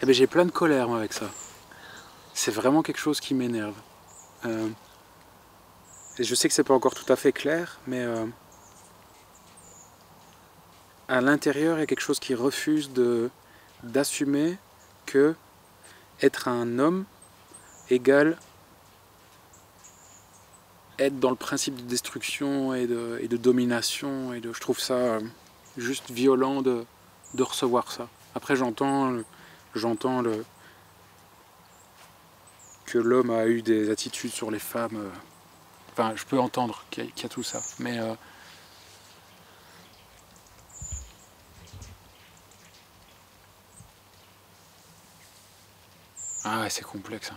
Eh ben, j'ai plein de colère moi, avec ça. C'est vraiment quelque chose qui m'énerve. Et je sais que c'est pas encore tout à fait clair, mais à l'intérieur, il y a quelque chose qui refuse d'assumer que être un homme égale être dans le principe de destruction et de domination. Je trouve ça juste violent de recevoir ça. Après, j'entends que l'homme a eu des attitudes sur les femmes. Enfin, je peux entendre qu'il y a tout ça. Mais ah, c'est complexe. Hein.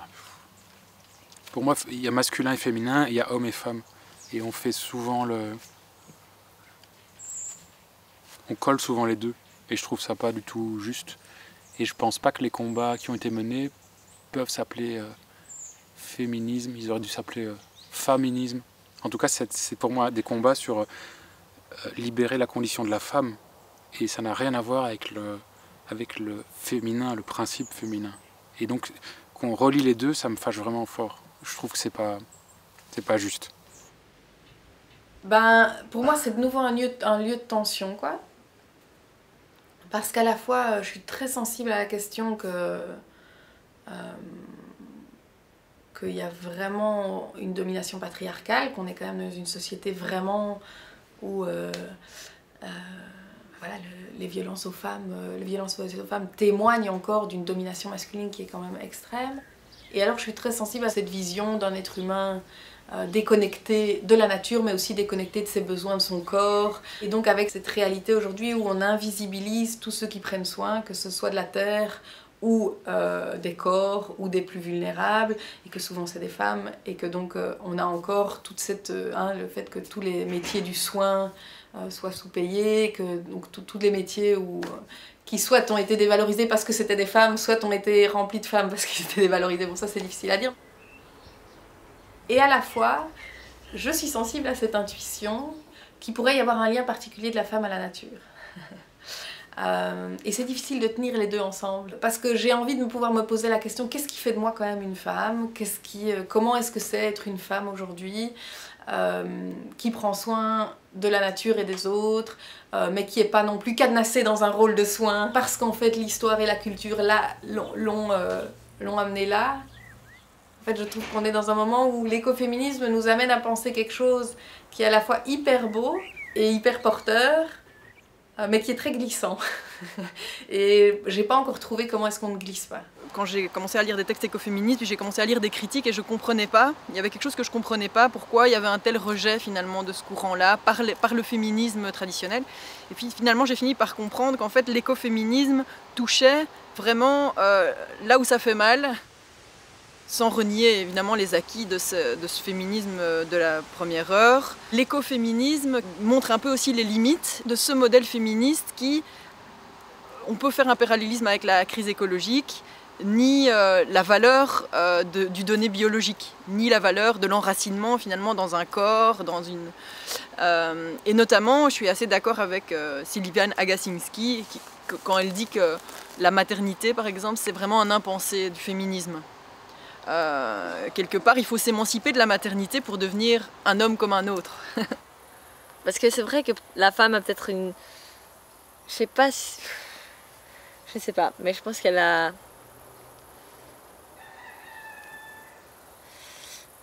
Pour moi, il y a masculin et féminin, il y a homme et femme. Et on fait souvent on colle souvent les deux. Et je trouve ça pas du tout juste. Et je pense pas que les combats qui ont été menés peuvent s'appeler féminisme. Ils auraient dû s'appeler feminisme. En tout cas, c'est pour moi des combats sur libérer la condition de la femme. Et ça n'a rien à voir avec le féminin, le principe féminin. Et donc, qu'on relie les deux, ça me fâche vraiment fort. Je trouve que c'est pas juste. Ben, pour moi, c'est de nouveau un lieu de tension, quoi. Parce qu'à la fois, je suis très sensible à la question qu'il y a vraiment une domination patriarcale, qu'on est quand même dans une société vraiment où voilà, les violences aux femmes témoignent encore d'une domination masculine qui est quand même extrême. Et alors je suis très sensible à cette vision d'un être humain déconnecté de la nature, mais aussi déconnecté de ses besoins, de son corps. Et donc avec cette réalité aujourd'hui où on invisibilise tous ceux qui prennent soin, que ce soit de la terre ou des corps ou des plus vulnérables, et que souvent c'est des femmes, et que donc on a encore toute cette, le fait que tous les métiers du soin soient sous-payés, que donc tous les métiers qui soit ont été dévalorisés parce que c'était des femmes, soit ont été remplis de femmes parce qu'ils étaient dévalorisés. Bon, ça c'est difficile à dire. Et à la fois, je suis sensible à cette intuition qu'il pourrait y avoir un lien particulier de la femme à la nature. Et c'est difficile de tenir les deux ensemble parce que j'ai envie de pouvoir me poser la question, qu'est-ce qui fait de moi quand même une femme? Comment est-ce que c'est être une femme aujourd'hui qui prend soin de la nature et des autres, mais qui n'est pas non plus cadenassée dans un rôle de soin parce qu'en fait l'histoire et la culture l'ont amenée là. En fait, je trouve qu'on est dans un moment où l'écoféminisme nous amène à penser quelque chose qui est à la fois hyper beau et hyper porteur, mais qui est très glissant. Et j'ai pas encore trouvé comment est-ce qu'on ne glisse pas. Quand j'ai commencé à lire des textes écoféministes, puis j'ai commencé à lire des critiques et je comprenais pas. Il y avait quelque chose que je comprenais pas, pourquoi il y avait un tel rejet finalement de ce courant-là par le féminisme traditionnel. Et puis finalement j'ai fini par comprendre qu'en fait l'écoféminisme touchait vraiment là où ça fait mal, sans renier évidemment les acquis de ce féminisme de la première heure. L'écoféminisme montre un peu aussi les limites de ce modèle féministe qui, on peut faire un parallélisme avec la crise écologique, ni la valeur du donné biologique, ni la valeur de l'enracinement finalement dans un corps, et notamment, je suis assez d'accord avec Sylviane Agacinski quand elle dit que la maternité, par exemple, c'est vraiment un impensé du féminisme. Quelque part, il faut s'émanciper de la maternité pour devenir un homme comme un autre. Parce que c'est vrai que la femme a peut-être une... Je sais pas, mais je pense qu'elle a...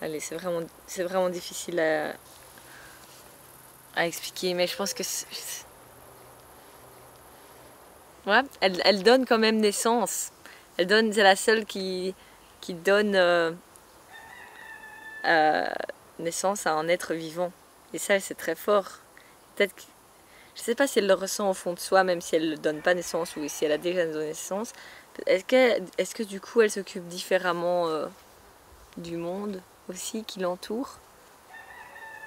Allez, c'est vraiment difficile à expliquer, mais je pense que... Ouais, elle donne quand même naissance. C'est la seule qui donne naissance à un être vivant. Et ça, c'est très fort. Peut-être que... Je ne sais pas si elle le ressent au fond de soi, même si elle ne donne pas naissance ou si elle a déjà donné naissance. Est-ce que du coup, elle s'occupe différemment du monde aussi qui l'entoure?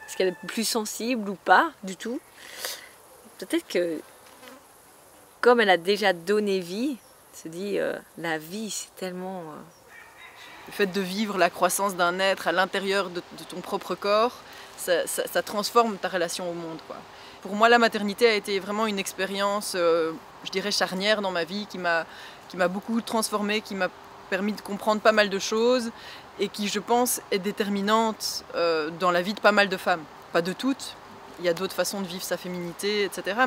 Est-ce qu'elle est plus sensible ou pas du tout? Peut-être que, comme elle a déjà donné vie, elle se dit la vie, c'est tellement... Le fait de vivre la croissance d'un être à l'intérieur de ton propre corps, ça transforme ta relation au monde, quoi. Pour moi, la maternité a été vraiment une expérience, je dirais, charnière dans ma vie, qui m'a m'a beaucoup transformée, qui m'a permis de comprendre pas mal de choses et qui, je pense, est déterminante dans la vie de pas mal de femmes. Pas de toutes, il y a d'autres façons de vivre sa féminité, etc.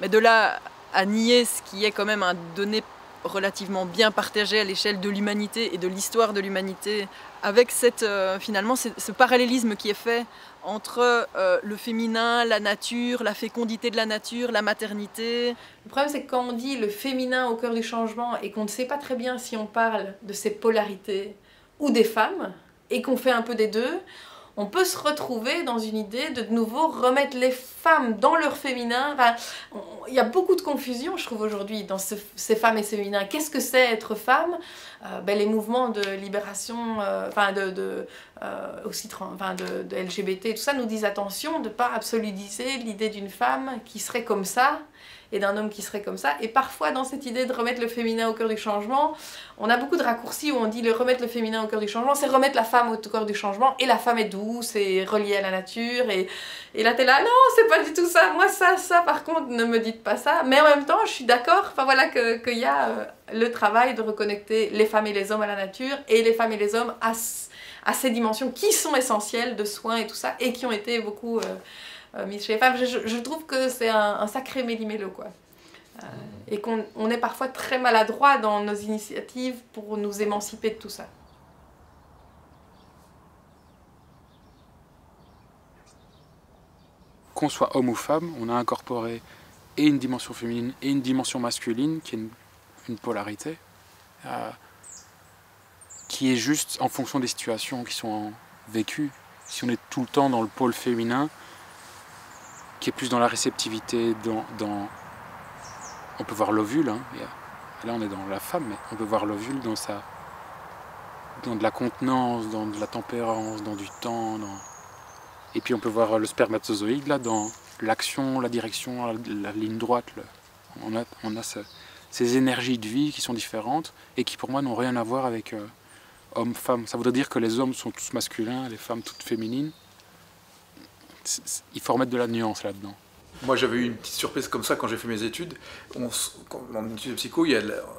Mais de là à nier ce qui est quand même un donné relativement bien partagé à l'échelle de l'humanité et de l'histoire de l'humanité, avec finalement ce parallélisme qui est fait entre le féminin, la nature, la fécondité de la nature, la maternité. Le problème, c'est que quand on dit le féminin au cœur du changement et qu'on ne sait pas très bien si on parle de ces polarités ou des femmes, et qu'on fait un peu des deux, on peut se retrouver dans une idée de nouveau remettre les femmes dans leur féminin. Enfin, il y a beaucoup de confusion, je trouve, aujourd'hui, dans ces femmes et ces féminins. Qu'est-ce que c'est être femme? Les mouvements de libération, de LGBT, tout ça nous disent attention de ne pas absolutiser l'idée d'une femme qui serait comme ça et d'un homme qui serait comme ça. Et parfois, dans cette idée de remettre le féminin au cœur du changement, on a beaucoup de raccourcis où on dit remettre le féminin au cœur du changement, c'est remettre la femme au cœur du changement, et la femme est douce et reliée à la nature. Et là, t'es là, non, c'est pas du tout ça. Moi, ça, par contre, ne me dites pas ça. Mais en même temps, je suis d'accord, enfin voilà, qu'il y a le travail de reconnecter les femmes et les hommes à la nature, et les femmes et les hommes à ces dimensions qui sont essentielles de soins et tout ça, et qui ont été beaucoup mises chez les femmes. Je trouve que c'est un sacré méli-mélo, quoi. Et qu'on est parfois très maladroit dans nos initiatives pour nous émanciper de tout ça. Qu'on soit homme ou femme, on a incorporé et une dimension féminine et une dimension masculine, qui est une polarité, qui est juste en fonction des situations qui sont vécues. Si on est tout le temps dans le pôle féminin, qui est plus dans la réceptivité, on peut voir l'ovule, hein. Là on est dans la femme, mais on peut voir l'ovule dans de la contenance, dans de la tempérance, dans du temps, et puis on peut voir le spermatozoïde là, dans l'action, la direction, la ligne droite. On a ces énergies de vie qui sont différentes et qui pour moi n'ont rien à voir avec homme-femme. Ça voudrait dire que les hommes sont tous masculins, les femmes toutes féminines. Il faut remettre de la nuance là-dedans. Moi, j'avais eu une petite surprise comme ça quand j'ai fait mes études. En études de psycho, il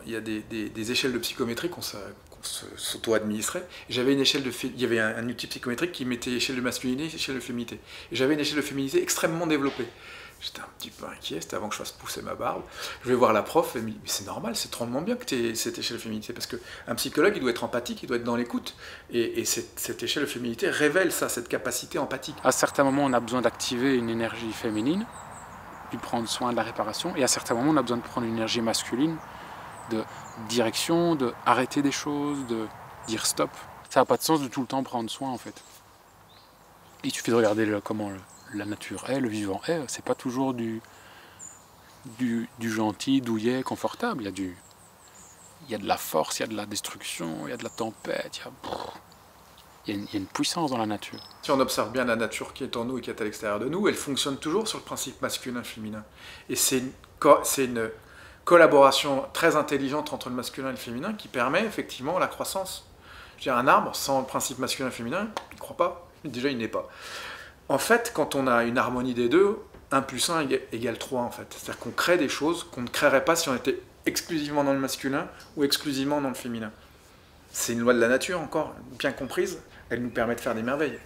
y a des échelles de psychométrie qu'on s'auto-administrait. J'avais une échelle il y avait un outil psychométrique qui mettait échelle de masculinité et échelle de féminité. Et j'avais une échelle de féminité extrêmement développée. J'étais un petit peu inquiet, c'était avant que je fasse pousser ma barbe. Je vais voir la prof, elle me dit « mais c'est normal, c'est drôlement bien que tu aies cette échelle de féminité, parce qu'un psychologue, il doit être empathique, il doit être dans l'écoute. Et cette échelle de féminité révèle ça, cette capacité empathique. » À certains moments, on a besoin d'activer une énergie féminine, puis prendre soin de la réparation, et à certains moments, on a besoin de prendre une énergie masculine, de direction, de arrêter des choses, de dire stop. Ça n'a pas de sens de tout le temps prendre soin, en fait. Il suffit de regarder comment la nature est, le vivant est. C'est pas toujours du gentil, douillet, confortable. Il y a de la force, il y a de la destruction, il y a de la tempête, il y a une puissance dans la nature. Si on observe bien la nature qui est en nous et qui est à l'extérieur de nous, elle fonctionne toujours sur le principe masculin-féminin. Et c'est une collaboration très intelligente entre le masculin et le féminin qui permet effectivement la croissance. Je veux dire, un arbre, sans le principe masculin-féminin, il ne croît pas. Déjà, il n'est pas. En fait, quand on a une harmonie des deux, 1 plus 1 égale 3, en fait. C'est-à-dire qu'on crée des choses qu'on ne créerait pas si on était exclusivement dans le masculin ou exclusivement dans le féminin. C'est une loi de la nature, encore bien comprise, elle nous permet de faire des merveilles.